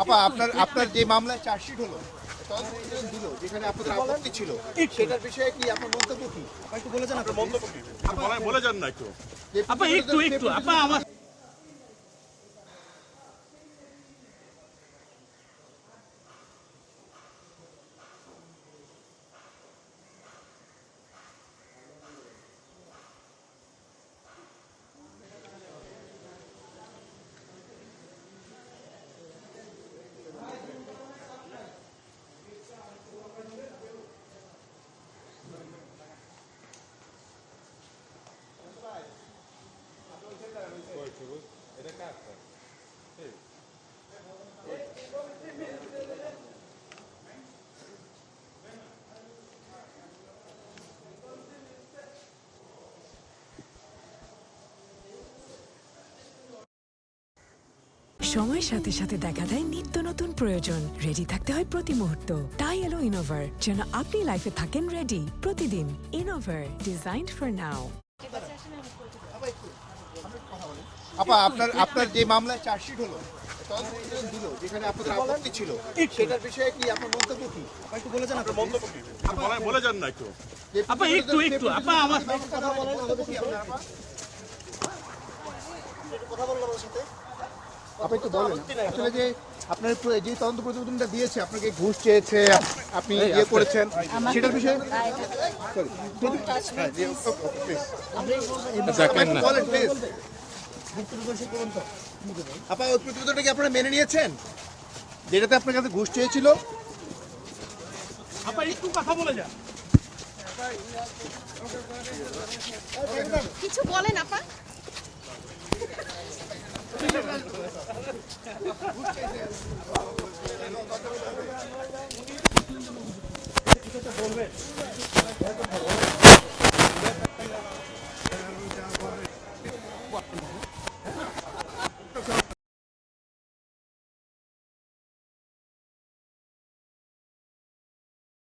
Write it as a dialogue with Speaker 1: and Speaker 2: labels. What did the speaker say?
Speaker 1: আপা আপনার আপনার যে মামলায় চার্জশিট হলো দিল যেখানে আপনাদের আপত্তি ছিল সেটার বিষয়ে কি আপনার মন্তব্য কি একটু বলে যান আপনার মন্তব্য কি
Speaker 2: বলে যান না একটু
Speaker 3: আপা একটু আপা আমার
Speaker 4: সময়ের সাথে সাথে দেখা দেয় নিত্য নতুন প্রয়োজন। রেডি থাকতে হয় প্রতি মুহূর্ত। তাই এলো ইনোভার, যেন আপনি লাইফে থাকেন রেডি প্রতিদিন। Innova, designed for now.
Speaker 1: আপা আপনার আপনার যে মামলায় চার্জশিট হলো দিল যেখানে আপনাদের আপত্তি ছিল সেটার বিষয়ে কি আপনার মন্তব্য কি একটু বলে যান আপনার মন্তব্য কি
Speaker 2: বলে যান না একটু
Speaker 3: আপা একটু আপা আমার
Speaker 1: কথা বলেন কি আপনার আপা কথা বললাম আমার সাথে আপনি একটু বলেন আসলে যে আপনার যে তদন্ত প্রতিবেদনটা দিয়েছে আপনাকে ঘুষ চেয়েছে আপনি ইয়ে করেছেন সেটার বিষয়ে আপা ওই প্রতিবেদনটা কি আপনারা মেনে নিয়েছেন যেটাতে আপনার কাছে ঘুষ চেয়েছিল
Speaker 3: আপা একটু কথা বলে যান
Speaker 5: কিছু বলেন আপা
Speaker 3: বলবেন